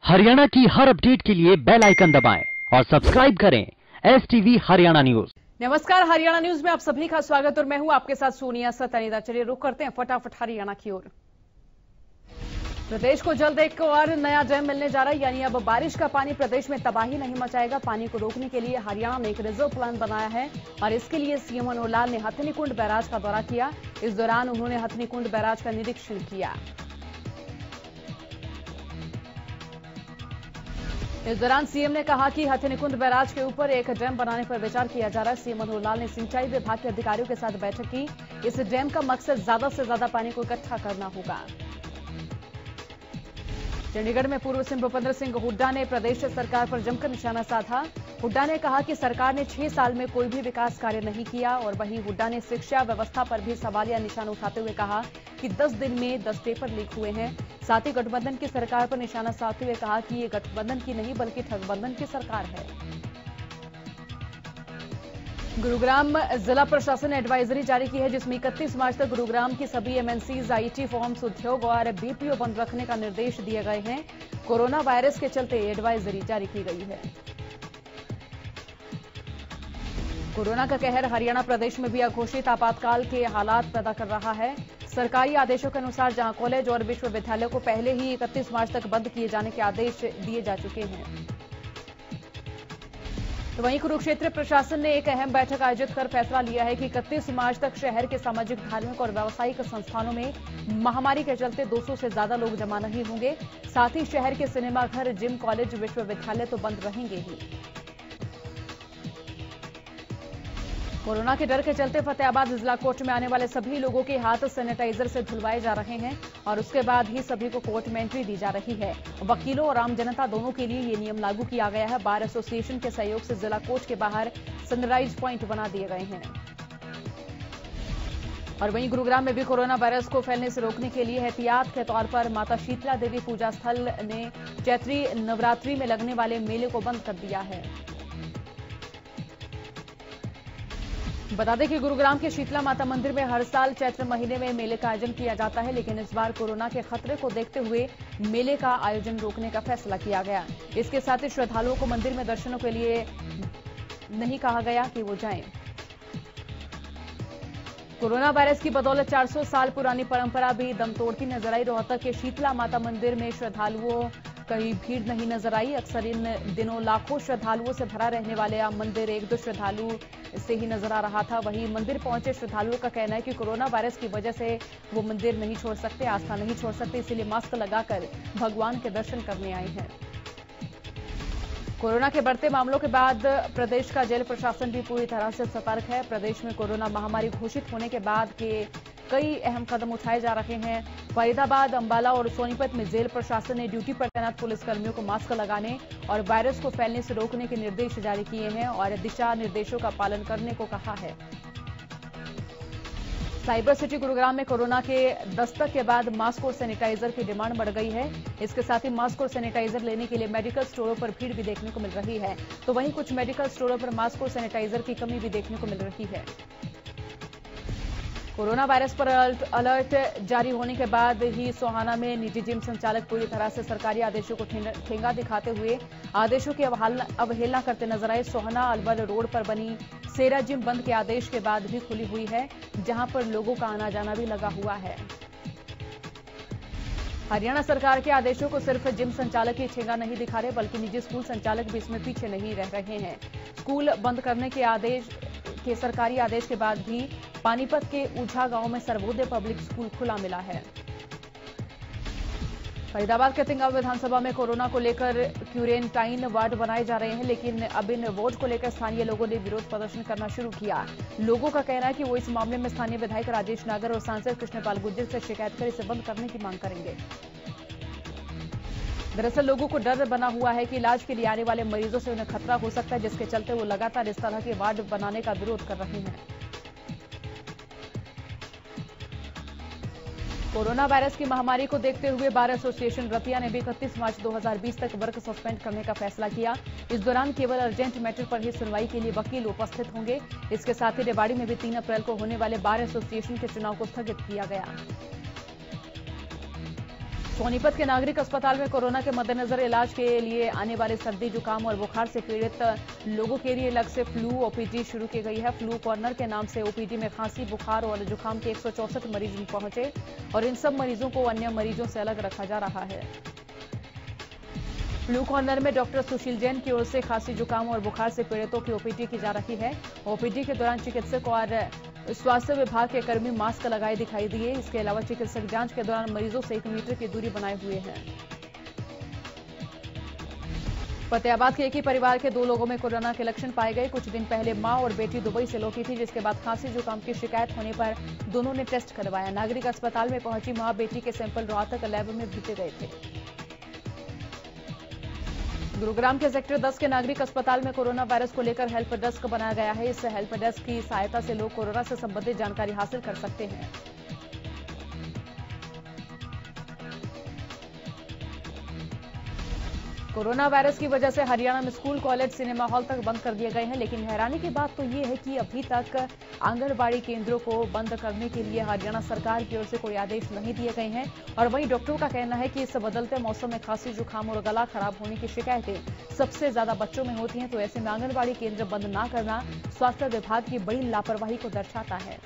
हरियाणा की हर अपडेट के लिए बेल आइकन दबाएं और सब्सक्राइब करें STV हरियाणा न्यूज। नमस्कार, हरियाणा न्यूज में आप सभी का स्वागत और मैं हूं आपके साथ सोनिया सतनीदा। चलिए रुक करते हैं फटाफट हरियाणा की ओर। प्रदेश को जल्द एक और नया डैम मिलने जा रहा है, यानी अब बारिश का पानी प्रदेश में तबाही नहीं मचाएगा। पानी को रोकने के लिए हरियाणा ने एक रिजर्व प्लान बनाया है और इसके लिए सीएम मनोहर लाल ने हथनीकुंड बैराज का दौरा किया। इस दौरान उन्होंने हथनीकुंड बैराज का निरीक्षण किया। इस दौरान सीएम ने कहा कि हथनीकुंड बैराज के ऊपर एक डैम बनाने पर विचार किया जा रहा है। सीएम मनोहर लाल ने सिंचाई विभाग के अधिकारियों के साथ बैठक की। इस डैम का मकसद ज्यादा से ज्यादा पानी को इकट्ठा करना होगा। चंडीगढ़ में पूर्व सीएम भूपेंद्र सिंह हुड्डा ने प्रदेश सरकार पर जमकर निशाना साधा। हुड्डा ने कहा कि सरकार ने 6 साल में कोई भी विकास कार्य नहीं किया और वहीं हुड्डा ने शिक्षा व्यवस्था पर भी सवालिया निशान उठाते हुए कहा कि 10 दिन में 10 पेपर लीक हुए हैं। साथ ही गठबंधन की सरकार पर निशाना साधते हुए कहा कि ये गठबंधन की नहीं बल्कि ठगबंधन की सरकार है। गुरुग्राम जिला प्रशासन ने एडवाइजरी जारी की है, जिसमें 31 मार्च तक गुरुग्राम की सभी एमएनसीज, आईटी फॉर्म्स, उद्योग और बीपीओ बंद रखने का निर्देश दिए गए हैं। कोरोना वायरस के चलते एडवाइजरी जारी की गई है। कोरोना का कहर हरियाणा प्रदेश में भी अघोषित आपातकाल के हालात पैदा कर रहा है। सरकारी आदेशों के अनुसार जहां कॉलेज और विश्वविद्यालयों को पहले ही 31 मार्च तक बंद किए जाने के आदेश दिए जा चुके हैं, तो वहीं कुरुक्षेत्र प्रशासन ने एक अहम बैठक आयोजित कर फैसला लिया है कि 31 मार्च तक शहर के सामाजिक, धार्मिक और व्यावसायिक संस्थानों में महामारी के चलते 200 से ज्यादा लोग जमा नहीं होंगे। साथ ही शहर के सिनेमाघर, जिम, कॉलेज, विश्वविद्यालय तो बंद रहेंगे ही। कोरोना के डर के चलते फतेहाबाद जिला कोर्ट में आने वाले सभी लोगों के हाथ सैनिटाइजर से धुलवाए जा रहे हैं और उसके बाद ही सभी को कोर्ट में एंट्री दी जा रही है। वकीलों और आम जनता दोनों के लिए ये नियम लागू किया गया है। बार एसोसिएशन के सहयोग से जिला कोर्ट के बाहर सैनिटाइज पॉइंट बना दिए गए हैं। और वहीं गुरुग्राम में भी कोरोना वायरस को फैलने से रोकने के लिए एहतियात के तौर पर माता शीतला देवी पूजा स्थल ने चैत्री नवरात्रि में लगने वाले मेले को बंद कर दिया है। बता दें कि गुरुग्राम के शीतला माता मंदिर में हर साल चैत्र महीने में मेले का आयोजन किया जाता है, लेकिन इस बार कोरोना के खतरे को देखते हुए मेले का आयोजन रोकने का फैसला किया गया। इसके साथ ही श्रद्धालुओं को मंदिर में दर्शनों के लिए नहीं कहा गया कि वो जाएं। कोरोना वायरस की बदौलत 400 साल पुरानी परंपरा भी दम तोड़ती नजर आई। रोहतक के शीतला माता मंदिर में श्रद्धालुओं कहीं भीड़ नहीं नजर आई। अक्सर इन दिनों लाखों श्रद्धालुओं से भरा रहने वाले मंदिर एक दो श्रद्धालु से ही नजर आ रहा था। वहीं मंदिर पहुंचे श्रद्धालुओं का कहना है कि कोरोना वायरस की वजह से वो मंदिर नहीं छोड़ सकते, आस्था नहीं छोड़ सकते, इसीलिए मास्क लगाकर भगवान के दर्शन करने आए हैं। कोरोना के बढ़ते मामलों के बाद प्रदेश का जेल प्रशासन भी पूरी तरह से सतर्क है। प्रदेश में कोरोना महामारी घोषित होने के बाद के कई अहम कदम उठाए जा रहे हैं। फरीदाबाद, अंबाला और सोनीपत में जेल प्रशासन ने ड्यूटी पर तैनात पुलिसकर्मियों को मास्क लगाने और वायरस को फैलने से रोकने के निर्देश जारी किए हैं और दिशा निर्देशों का पालन करने को कहा है। साइबर सिटी गुरुग्राम में कोरोना के दस्तक के बाद मास्क और सैनिटाइजर की डिमांड बढ़ गई है। इसके साथ ही मास्क और सैनिटाइजर लेने के लिए मेडिकल स्टोरों पर भीड़ भी देखने को मिल रही है, तो वहीं कुछ मेडिकल स्टोरों पर मास्क और सैनिटाइजर की कमी भी देखने को मिल रही है। कोरोना वायरस पर अलर्ट जारी होने के बाद ही सोहाना में निजी जिम संचालक पूरी तरह से सरकारी आदेशों को ठेंगा दिखाते हुए आदेशों की अवहेलना करते नजर आए। सोहाना अलवर रोड पर बनी सेरा जिम बंद के आदेश के बाद भी खुली हुई है, जहां पर लोगों का आना जाना भी लगा हुआ है। हरियाणा सरकार के आदेशों को सिर्फ जिम संचालक ही ठेंगा नहीं दिखा रहे, बल्कि निजी स्कूल संचालक भी इसमें पीछे नहीं रह रहे हैं। स्कूल बंद करने के सरकारी आदेश के बाद भी पानीपत के ऊझा गांव में सर्वोदय पब्लिक स्कूल खुला मिला है। फरीदाबाद के तिंगाव विधानसभा में कोरोना को लेकर क्यूरेंटाइन वार्ड बनाए जा रहे हैं, लेकिन अब इन वार्ड को लेकर स्थानीय लोगों ने विरोध प्रदर्शन करना शुरू किया। लोगों का कहना है कि वो इस मामले में स्थानीय विधायक राजेश नागर और सांसद कृष्णपाल गुर्जर से शिकायत कर इसे बंद करने की मांग करेंगे। दरअसल लोगों को डर बना हुआ है कि इलाज के लिए आने वाले मरीजों से उन्हें खतरा हो सकता है, जिसके चलते वो लगातार इस तरह के वार्ड बनाने का विरोध कर रहे हैं। कोरोना वायरस की महामारी को देखते हुए बार एसोसिएशन रतिया ने भी 31 मार्च 2020 तक वर्क सस्पेंड करने का फैसला किया। इस दौरान केवल अर्जेंट मैटर पर ही सुनवाई के लिए वकील उपस्थित होंगे। इसके साथ ही रेवाड़ी में भी 3 अप्रैल को होने वाले बार एसोसिएशन के चुनाव को स्थगित किया गया। सोनीपत के नागरिक अस्पताल में कोरोना के मद्देनजर इलाज के लिए आने वाले सर्दी जुकाम और बुखार से पीड़ित लोगों के लिए अलग से फ्लू ओपीडी शुरू की गई है। फ्लू कॉर्नर के नाम से ओपीडी में खांसी, बुखार और जुकाम के 164 मरीज पहुंचे और इन सब मरीजों को अन्य मरीजों से अलग रखा जा रहा है। फ्लू कॉर्नर में डॉक्टर सुशील जैन की ओर से खांसी, जुकाम और बुखार से पीड़ितों की ओपीडी की जा रही है। ओपीडी के दौरान चिकित्सक और स्वास्थ्य विभाग के कर्मी मास्क लगाए दिखाई दिए। इसके अलावा चिकित्सक जांच के दौरान मरीजों से 1 मीटर की दूरी बनाए हुए हैं। फतेहाबाद के एक ही परिवार के 2 लोगों में कोरोना के लक्षण पाए गए। कुछ दिन पहले मां और बेटी दुबई से लौटी थी, जिसके बाद खांसी जुकाम की शिकायत होने पर दोनों ने टेस्ट करवाया। नागरिक अस्पताल में पहुंची मां बेटी के सैंपल रोहतक लैब में भेजे गए थे। गुरुग्राम के सेक्टर 10 के नागरिक अस्पताल में कोरोना वायरस को लेकर हेल्प डेस्क बनाया गया है। इस हेल्प डेस्क की सहायता से लोग कोरोना से संबंधित जानकारी हासिल कर सकते हैं। कोरोना वायरस की वजह से हरियाणा में स्कूल, कॉलेज, सिनेमा हॉल तक बंद कर दिए गए हैं, लेकिन हैरानी की बात तो ये है कि अभी तक आंगनबाड़ी केंद्रों को बंद करने के लिए हरियाणा सरकार की ओर से कोई आदेश नहीं दिए गए हैं। और वहीं डॉक्टरों का कहना है कि इस बदलते मौसम में खांसी, जुकाम और गला खराब होने की शिकायतें सबसे ज्यादा बच्चों में होती हैं, तो ऐसे में आंगनबाड़ी केंद्र बंद न करना स्वास्थ्य विभाग की बड़ी लापरवाही को दर्शाता है।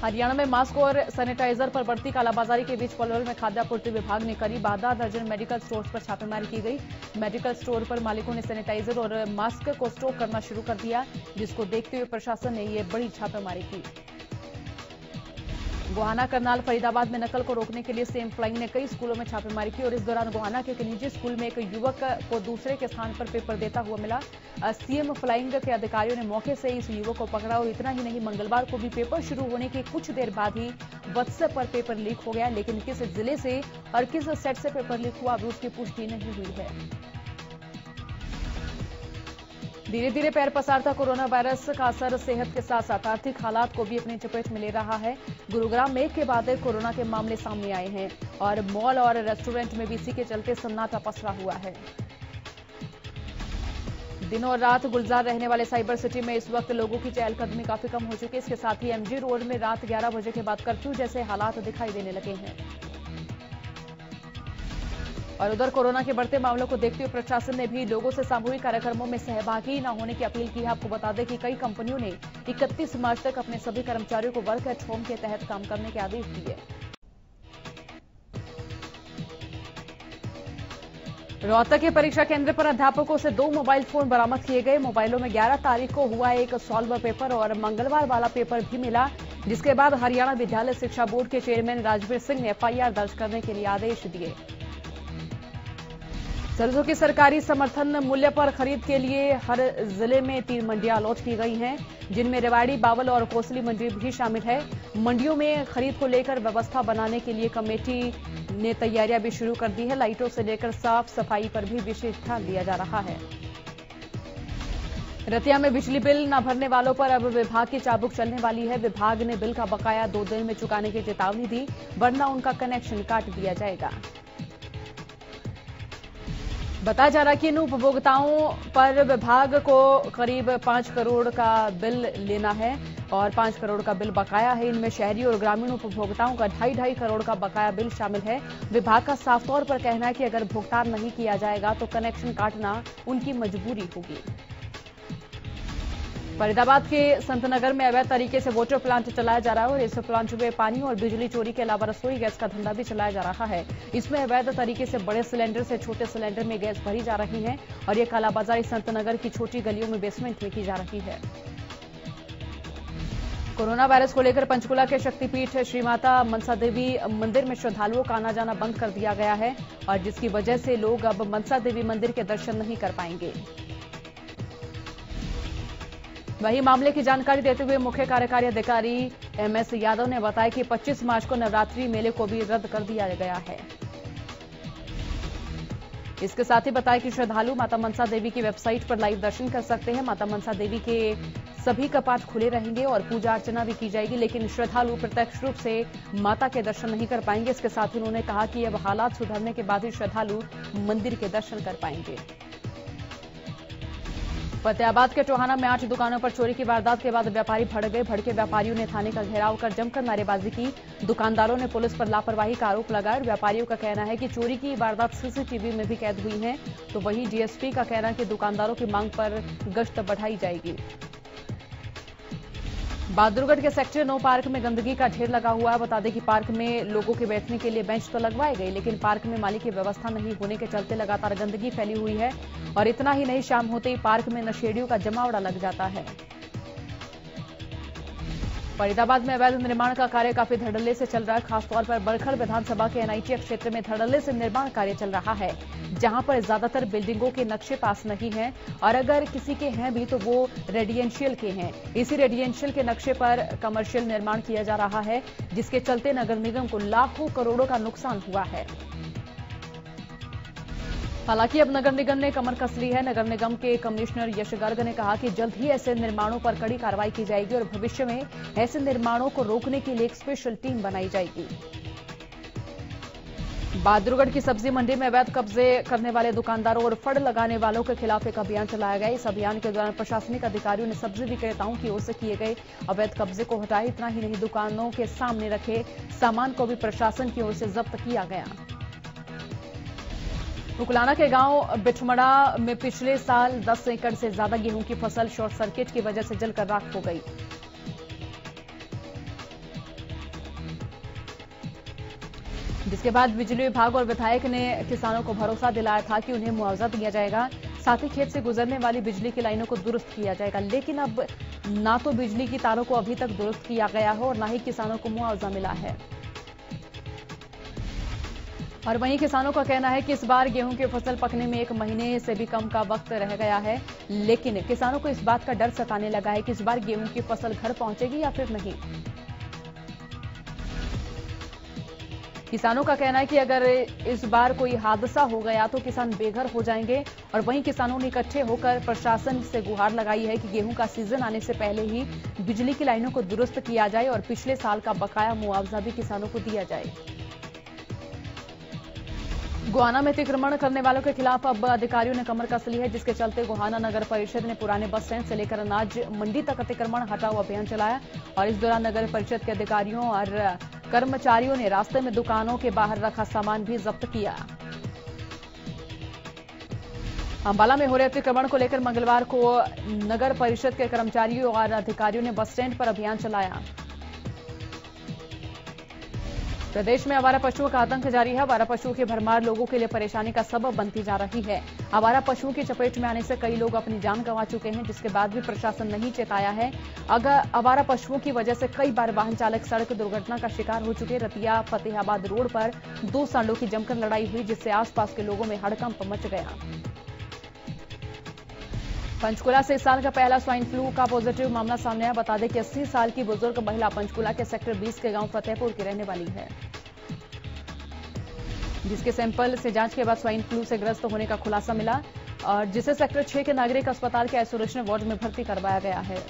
हरियाणा में मास्क और सैनिटाइजर पर बढ़ती कालाबाजारी के बीच पलवल में खाद्य आपूर्ति विभाग ने करीब आधा दर्जन मेडिकल स्टोर्स पर छापेमारी की गई। मेडिकल स्टोर पर मालिकों ने सैनिटाइजर और मास्क को स्टॉक करना शुरू कर दिया, जिसको देखते हुए प्रशासन ने ये बड़ी छापेमारी की। गोहाना, करनाल, फरीदाबाद में नकल को रोकने के लिए सेम फ्लाइंग ने कई स्कूलों में छापेमारी की और इस दौरान गोहाना के एक निजी स्कूल में एक युवक को दूसरे के स्थान पर पेपर देता हुआ मिला। सीएम फ्लाइंग के अधिकारियों ने मौके से इस युवक को पकड़ा और इतना ही नहीं, मंगलवार को भी पेपर शुरू होने के कुछ देर बाद ही व्हाट्सएप पर पेपर लीक हो गया, लेकिन किस जिले से और किस सेट से पेपर लीक हुआ अभी उसकी पुष्टि नहीं हुई है। धीरे धीरे पैर पसारता कोरोना वायरस का असर सेहत के साथ साथ आर्थिक हालात को भी अपनी चपेट में ले रहा है। गुरुग्राम में एक के बाद एक कोरोना के मामले सामने आए हैं और मॉल और रेस्टोरेंट में भी इसी के चलते सन्नाटा पसरा हुआ है। दिन और रात गुलजार रहने वाले साइबर सिटी में इस वक्त लोगों की चहलकदमी काफी कम हो चुकी है। इसके साथ ही एमजी रोड में रात 11 बजे के बाद कर्फ्यू जैसे हालात दिखाई देने लगे हैं। और उधर कोरोना के बढ़ते मामलों को देखते हुए प्रशासन ने भी लोगों से सामूहिक कार्यक्रमों में सहभागी न होने की अपील की है। आपको बता दें कि कई कंपनियों ने 31 मार्च तक अपने सभी कर्मचारियों को वर्क एट होम के तहत काम करने के आदेश दिए। रोहतक के परीक्षा केंद्र पर अध्यापकों से 2 मोबाइल फोन बरामद किए गए। मोबाइलों में 11 तारीख को हुआ एक सॉल्व पेपर और मंगलवार वाला पेपर भी मिला, जिसके बाद हरियाणा विद्यालय शिक्षा बोर्ड के चेयरमैन राजवीर सिंह ने एफआईआर दर्ज करने के लिए आदेश दिए। सरसों की सरकारी समर्थन मूल्य पर खरीद के लिए हर जिले में 3 मंडियां अलॉट की गई हैं, जिनमें रेवाड़ी, बावल और कोसली मंडी भी शामिल है। मंडियों में खरीद को लेकर व्यवस्था बनाने के लिए कमेटी ने तैयारियां भी शुरू कर दी है। लाइटों से लेकर साफ सफाई पर भी विशेष ध्यान दिया जा रहा है। रतिया में बिजली बिल न भरने वालों पर अब विभाग की चाबुक चलने वाली है। विभाग ने बिल का बकाया 2 दिन में चुकाने की चेतावनी दी, वरना उनका कनेक्शन काट दिया जाएगा। बताया जा रहा है कि इन उपभोक्ताओं पर विभाग को करीब 5 करोड़ का बिल लेना है और 5 करोड़ का बिल बकाया है। इनमें शहरी और ग्रामीण उपभोक्ताओं का 2.5 करोड़ का बकाया बिल शामिल है। विभाग का साफ तौर पर कहना है कि अगर भुगतान नहीं किया जाएगा तो कनेक्शन काटना उनकी मजबूरी होगी। फरीदाबाद के संतनगर में अवैध तरीके से वाटर प्लांट चलाया जा रहा है और इस प्लांट में पानी और बिजली चोरी के अलावा रसोई गैस का धंधा भी चलाया जा रहा है। इसमें अवैध तरीके से बड़े सिलेंडर से छोटे सिलेंडर में गैस भरी जा रही है और ये कालाबाजारी संतनगर की छोटी गलियों में बेसमेंट में की जा रही है। कोरोना वायरस को लेकर पंचकुला के शक्तिपीठ श्री माता मनसा देवी मंदिर में श्रद्धालुओं का आना जाना बंद कर दिया गया है और जिसकी वजह से लोग अब मनसा देवी मंदिर के दर्शन नहीं कर पाएंगे। वहीं मामले की जानकारी देते हुए मुख्य कार्यकारी अधिकारी एमएस यादव ने बताया कि 25 मार्च को नवरात्रि मेले को भी रद्द कर दिया गया है। इसके साथ ही बताया कि श्रद्धालु माता मनसा देवी की वेबसाइट पर लाइव दर्शन कर सकते हैं। माता मनसा देवी के सभी कपाट खुले रहेंगे और पूजा अर्चना भी की जाएगी, लेकिन श्रद्धालु प्रत्यक्ष रूप से माता के दर्शन नहीं कर पाएंगे। इसके साथ ही उन्होंने कहा कि अब हालात सुधरने के बाद ही श्रद्धालु मंदिर के दर्शन कर पाएंगे। फतेहाबाद के टोहाना में 8 दुकानों पर चोरी की वारदात के बाद व्यापारी भड़क गए। भड़के व्यापारियों ने थाने का घेराव कर जमकर नारेबाजी की। दुकानदारों ने पुलिस पर लापरवाही का आरोप लगाया और व्यापारियों का कहना है कि चोरी की वारदात सीसीटीवी में भी कैद हुई है। तो वहीं डीएसपी का कहना है कि दुकानदारों की मांग पर गश्त बढ़ाई जाएगी। बहादुरगढ़ के सेक्टर 9 पार्क में गंदगी का ढेर लगा हुआ है। बता दें कि पार्क में लोगों के बैठने के लिए बेंच तो लगवाए गए, लेकिन पार्क में माली की व्यवस्था नहीं होने के चलते लगातार गंदगी फैली हुई है। और इतना ही नहीं, शाम होते ही पार्क में नशेड़ियों का जमावड़ा लग जाता है। फरीदाबाद में अवैध निर्माण का कार्य काफी धड़ल्ले से चल रहा है। खासतौर पर बड़खड़ विधानसभा के एनआईटी क्षेत्र में धड़ल्ले से निर्माण कार्य चल रहा है, जहां पर ज्यादातर बिल्डिंगों के नक्शे पास नहीं हैं और अगर किसी के हैं भी तो वो रेजिडेंशियल के हैं। इसी रेजिडेंशियल के नक्शे पर कमर्शियल निर्माण किया जा रहा है, जिसके चलते नगर निगम को लाखों करोड़ों का नुकसान हुआ है। हालांकि अब नगर निगम ने कमर कस ली है। नगर निगम के कमिश्नर यश गर्ग ने कहा कि जल्द ही ऐसे निर्माणों पर कड़ी कार्रवाई की जाएगी और भविष्य में ऐसे निर्माणों को रोकने के लिए एक स्पेशल टीम बनाई जाएगी। बहादुरगढ़ की सब्जी मंडी में अवैध कब्जे करने वाले दुकानदारों और फड़ लगाने वालों के खिलाफ एक अभियान चलाया गया। इस अभियान के दौरान प्रशासनिक अधिकारियों ने सब्जी विक्रेताओं की ओर से किए गए अवैध कब्जे को हटाया। इतना ही नहीं, दुकानों के सामने रखे सामान को भी प्रशासन की ओर से जब्त किया गया। उकलाना के गांव बिठमड़ा में पिछले साल 10 एकड़ से ज्यादा गेहूं की फसल शॉर्ट सर्किट की वजह से जलकर राख हो गई। जिसके बाद बिजली विभाग और विधायक ने किसानों को भरोसा दिलाया था कि उन्हें मुआवजा दिया जाएगा, साथ ही खेत से गुजरने वाली बिजली की लाइनों को दुरुस्त किया जाएगा। लेकिन अब ना तो बिजली की तारों को अभी तक दुरुस्त किया गया है और ना ही किसानों को मुआवजा मिला है। और वहीं किसानों का कहना है कि इस बार गेहूं की फसल पकने में 1 महीने से भी कम का वक्त रह गया है, लेकिन किसानों को इस बात का डर सताने लगा है कि इस बार गेहूं की फसल घर पहुंचेगी या फिर नहीं। किसानों का कहना है कि अगर इस बार कोई हादसा हो गया तो किसान बेघर हो जाएंगे। और वहीं किसानों ने इकट्ठे होकर प्रशासन से गुहार लगाई है कि गेहूं का सीजन आने से पहले ही बिजली की लाइनों को दुरुस्त किया जाए और पिछले साल का बकाया मुआवजा भी किसानों को दिया जाए। गोहाना में अतिक्रमण करने वालों के खिलाफ अब अधिकारियों ने कमर कस ली है, जिसके चलते गोहाना नगर परिषद ने पुराने बस स्टैंड से लेकर अनाज मंडी तक अतिक्रमण हटाओ अभियान चलाया। और इस दौरान नगर परिषद के अधिकारियों और कर्मचारियों ने रास्ते में दुकानों के बाहर रखा सामान भी जब्त किया। अंबाला में हो रहे अतिक्रमण को लेकर मंगलवार को नगर परिषद के कर्मचारियों और अधिकारियों ने बस स्टैंड पर अभियान चलाया। प्रदेश में आवारा पशुओं का आतंक जारी है। आवारा पशुओं की भरमार लोगों के लिए परेशानी का सबब बनती जा रही है। आवारा पशुओं की चपेट में आने से कई लोग अपनी जान गंवा चुके हैं, जिसके बाद भी प्रशासन नहीं चेताया है। अगर आवारा पशुओं की वजह से कई बार वाहन चालक सड़क दुर्घटना का शिकार हो चुके। रतिया फतेहाबाद रोड पर 2 सांडों की जमकर लड़ाई हुई, जिससे आसपास के लोगों में हड़कंप मच गया। पंचकुला से इस साल का पहला स्वाइन फ्लू का पॉजिटिव मामला सामने आया। बता दें कि 80 साल की बुजुर्ग महिला पंचकुला के सेक्टर 20 के गांव फतेहपुर की रहने वाली है, जिसके सैंपल से जांच के बाद स्वाइन फ्लू से ग्रस्त होने का खुलासा मिला और जिसे सेक्टर 6 के नागरिक अस्पताल के आइसोलेशन वार्ड में भर्ती करवाया गया है।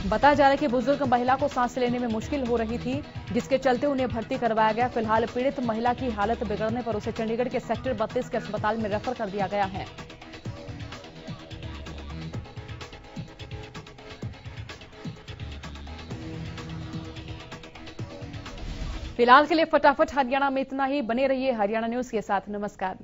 बताया जा रहा है कि बुजुर्ग महिला को सांस लेने में मुश्किल हो रही थी, जिसके चलते उन्हें भर्ती करवाया गया। फिलहाल पीड़ित महिला की हालत बिगड़ने पर उसे चंडीगढ़ के सेक्टर 32 के अस्पताल में रेफर कर दिया गया है। फिलहाल के लिए फटाफट हरियाणा में इतना ही। बने रहिए हरियाणा न्यूज के साथ। नमस्कार।